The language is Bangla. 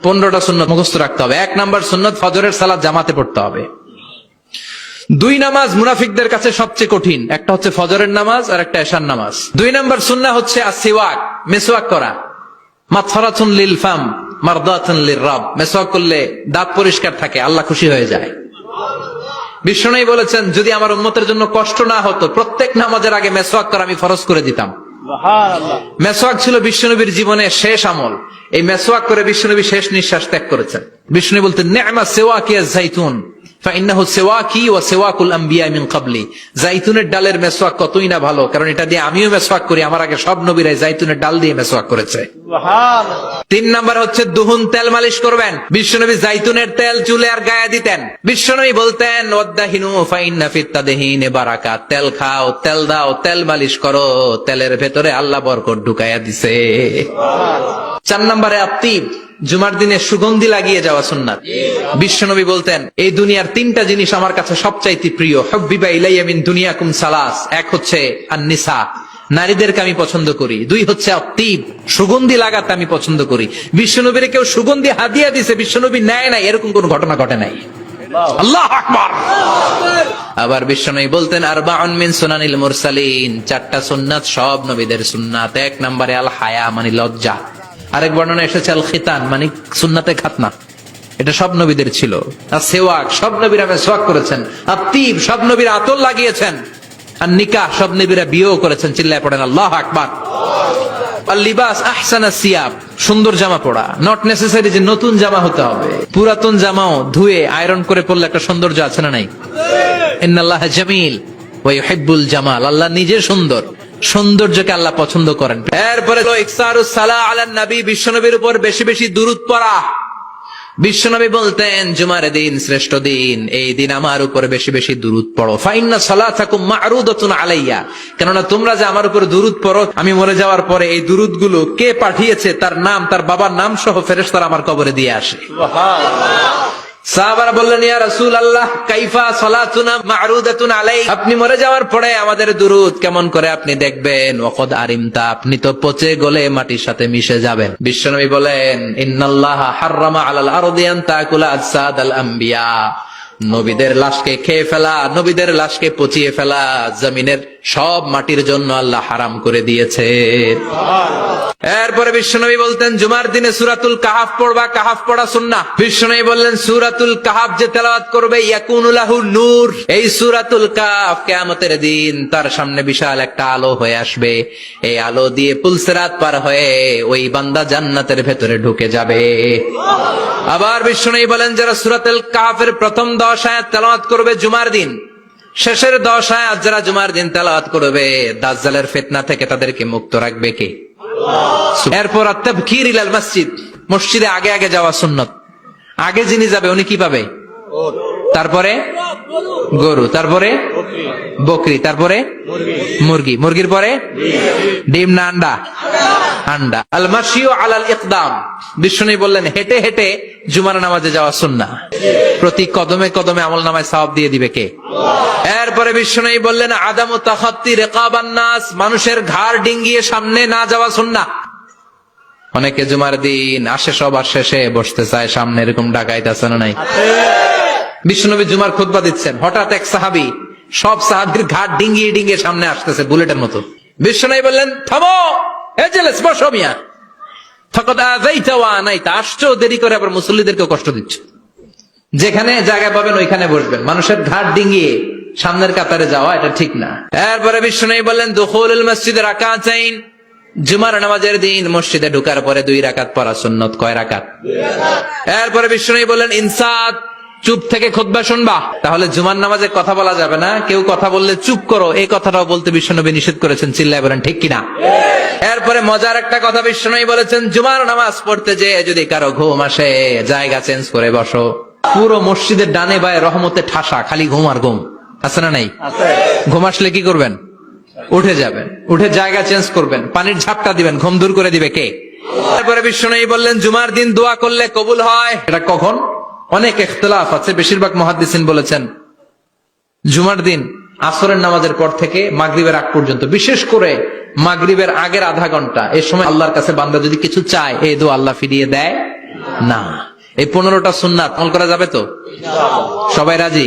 15টা সুন্নত মুখস্থ রাখতে হবে। 1 নাম্বার সুন্নত ফজরের সালাত জামাতে পড়তে হবে। 2 নামাজ মুনাফিকদের কাছে সবচেয়ে কঠিন, একটা হচ্ছে ফজরের নামাজ আর একটা এশার নামাজ। 2 নাম্বার সুন্নাহ হচ্ছে আসওয়াক, মেসওয়াক করা। মাতফারাতুন লিল ফাম মারদাতুন লিররাব, মেসওয়াক করলে দাঁত পরিষ্কার থাকে, আল্লাহ খুশি হয়ে যায়। বিশ্বনবী বলেছেন, যদি আমার উম্মতের জন্য কষ্ট না হতো প্রত্যেক নামাজের আগে মেসওয়াক করা আমি ফরজ করে দিতাম। মেসওয়াক ছিল বিশ্বনবীর জীবনে শেষ আমল। এই মেসওয়াক করে বিশ্বনবী শেষ নিঃশ্বাস ত্যাগ করেছেন। বিশ্বনবী বলতেন, নি'মা সিওয়াকিয়াজ যাইতুন ফাইন্নাহু সিওয়াকি ওয়া সিওয়াকুল আম্বিয়া মিন ক্বাবলি। যাইতুনের ডালের মেসওয়াক কতই না ভালো, কারণ এটা দিয়ে আমিও মেসওয়াক করি, আমার আগে সব নবীরাই যাইতুনের ডাল দিয়ে মেসওয়াক করেছে। সুবহানাল্লাহ। 3 নাম্বার হচ্ছে দুহুন, তেল মালিশ করবেন। বিশ্বনবী যাইতুনের তেল চুলে আর গায়ে দিতেন। বিশ্বনবী বলতেন, ওয়াদাহিনু ফাইন্না ফিত তাদহিনে বারাকাত। তেল খাও, তেল দাও, তেল মালিশ করো, তেলের ভেতরে আল্লাহ বরকত ঢুকাইয়া দিছে। সুবহানাল্লাহ। 4 নম্বরে আত্তিব, জুমার দিনে সুগন্ধি লাগিয়ে যাওয়া সুন্নাত। বিশ্বনবী বলতেন, এই দুনিয়ার 3টা জিনিস আমার কাছে সবচাইতে প্রিয়। হুব্বিবা ইলাইয়া মিন দুনিয়াকুম সালাস। 1 হচ্ছে আন-নিসা, নারীদেরকে আমি পছন্দ করি। 2 হচ্ছে আত্তিব, সুগন্ধি লাগাতে আমি পছন্দ করি। বিশ্বনবীর কেউ সুগন্ধি হাদিয়া দিছে, বিশ্বনবী নেয় নাই, এরকম কোন ঘটনা ঘটে নাই। আল্লাহু আকবার। আবার বিশ্বনবী বলতেন, আরবাউন মিন সুনানিল মুরসালিন। 4টা সুন্নাত সব নবীদের সুন্নাত। 1 নম্বরে আল হায়া, মানে লজ্জা। আরেক বর্ণনা এসেছে আল খিতান, মানে সুন্নাতে খাতনা, এটা সব নবীদের ছিল। আর সেওয়াক, সব নবীরা মেসওয়াক করেছেন। আত্তিব, সব নবীরা আতর লাগিয়েছেন। আর নিকাহ, সব নবীরা বিয়েও করেছেন। চিল্লায় পড়েন আল্লাহু আকবার। আর লিবাস আহসানা সিয়াব, সুন্দর জামা পরা। নট নেসেসারি যে নতুন জামা হতে হবে, পুরাতন জামাও ধুয়ে আয়রন করে পরলে একটা সৌন্দর্য আছে না নাই? ইন্নাল্লাহা জামিল ওয়া ইউহিব্বুল জামাল। আল্লাহ নিজে সুন্দর, সৌন্দর্যকে আল্লাহ পছন্দ করেন। এরপরে ইকসারুস সালাহ আলান নবী, বিশ্বনবীর উপর বেশি বেশি দুরূদ পড়া। বিশ্বনবী বলতেন, জুমার দিন শ্রেষ্ঠ দিন, এই দিন আমার উপর বেশি বেশি দুরূদ পড়ো। ফাইন্না সালাতাকুম মা'রুদাতুন আলাইয়া, কেননা তোমরা যে আমার উপর দুরূদ পড়ো, আমি মরে যাওয়ার পরে এই দুরূদ গুলো কে পাঠিয়েছে তার নাম, তার বাবার নাম সহ ফেরেশতারা আমার কবরে দিয়ে আসে। সুবহানাল্লাহ। সাহাবারা বললেন, ইয়া রাসূলুল্লাহ কাইফা সালাতুনা মা'রুদাতুন আলাইক, আপনি মরে যাওয়ার পরে আমাদের দুরূদ কেমন করে আপনি দেখবেন? ওয়াকাদ আরিমতা, আপনি তো পচে গলে মাটির সাথে মিশে যাবেন। বিশ্বনবী বলেন, ইন্নাল্লাহা হাররামা আলাল আরদি আন তাকুলা আজসাদাল আম্বিয়া, নবীদের লাশকে খেয়ে ফেলা, নবীদের লাশকে পচিয়ে ফেলা জমিনের সব মাটির জন্য আল্লাহ হারাম করে দিয়েছে। এরপরে বিশ্বনবী বলতেন, জুমার দিনে সূরাতুল কাহাফ পড়বা, কাহাফ পড়া সুন্নাহ। বিশ্বনবী বললেন, সূরাতুল কাহাফ যে তেলাওয়াত করবে ইয়াকুনু লাহু নূর, এই সূরাতুল কাহাফ কিয়ামতের দিন তার সামনে বিশাল একটা আলো হয়ে আসবে। এই আলো দিয়ে পুলসিরাত পার হয়ে ওই বান্দা জান্নাতের ভেতরে ঢুকে যাবে। আবার বিশ্বনবী বলেন, যারা সূরাতুল কাহাফের প্রথম 10 আয়াত তেলাওয়াত করবে জুমার দিন, শেষের 10 আয়াত যারা জুমার দিন তেলাওয়াত করবে, দাজ্জালের ফিতনা থেকে তাদেরকে মুক্ত রাখবে কে? আল্লাহ। এরপর আত-তাবকির ইলাল মসজিদ, মসজিদে আগে আগে যাওয়া সুন্নাত। আগে যিনি যাবে উনি কি পাবে? তারপরে গরু, তারপরে বকরি, তারপরে মুরগি, মুরগির পরে ডিম না আন্ডা? আন্ডা। আল মাশিউ আলাল ইকদাম, বিশ্বনবী বললেন, হেঁটে হেঁটে জুমার নামাজে যাওয়া সুন্নাহ। প্রতি কদমে কদমে আমলনামায় সওয়াব দিয়ে দিবে কে? আল্লাহ। এরপরে বিশ্বনবী বললেন, আদামু তাখাত্তি রিকাবান নাস, মানুষের ঘাড় ডিঙ্গিয়ে সামনে না যাওয়া সুন্নাহ। অনেকে জুমার দিন আসে, সবার শেষে বসতে চায় সামনে, এরকম ডাকাইত আছে না নাই? বিশ্বনবী জুমার খুতবা দিচ্ছেন, হঠাৎ এক সাহাবী সব সাহাবীর ঘাট ডিঙ্গিয়ে ডিঙ্গিয়ে সামনে আসতেছে বুলেটের মতো। বিশ্বনবী বললেন, থামো, এজেলেস, বসো মিয়া। ফাকাদ আযাইতা ওয়া আনাইতা, আসছো দেরি করে, আবার মুসল্লিদেরকে কষ্ট দিচ্ছ। যেখানে জায়গা পাবেন ওইখানে বসবেন, মানুষের ঘাট ডিঙ্গিয়ে সামনের কাতারে যাওয়া এটা ঠিক না। এরপরে বিশ্বনবী বললেন, দুখুলুল মসজিদে রাকাতাইন, জুমার নামাজের দিন মসজিদে ঢোকার পরে 2 রাকাত পড়া সুন্নাত। কয় রাকাত? 2 রাকাত। এরপরে বিশ্বনবী বললেন, ইনসাত, চুপ থেকে খুতবা শুনবা। তাহলে জুমার নামাজে কথা বলা যাবে না, কেউ কথা বললে চুপ করো, এই কথাটাও বলতে বিশ্বনবী নিষেধ করেছেন। চিল্লায় বলেন ঠিক কিনা? এরপরে মজার একটা কথা বিশ্বনবী বলেছেন, জুমার নামাজ পড়তে যেয়ে যদি কারো ঘুম আসে, জায়গা চেঞ্জ করে বসো। পুরো মসজিদের ডানে বায়ে রহমতে ঠাসা, খালি ঘুম আর ঘুম, আছে না নাই? ঘুম আসলে কি করবেন? উঠে যাবেন, উঠে জায়গা চেঞ্জ করবেন, পানির ঝাপটা দিবেন, ঘুম দূর করে দিবে কে? তারপরে বিশ্বনবী বললেন, জুমার দিন দোয়া করলে কবুল হয়। এটা কখন? অনেক ইখতিলাফ আছে, বেশিরভাগ মুহাদ্দিসিন বলেছেন জুমার দিন আসরের নামাজের পর থেকে মাগরিবের আগ পর্যন্ত, বিশেষ করে মাগরিবের আগের আধা ঘন্টা, এই সময় আল্লাহর কাছে বান্দা যদি কিছু চায়, এই দোয়া আল্লাহ ফিরিয়ে দেয় না। এই 15টা সুন্নাত আমল করা যাবে তো? সবাই রাজি?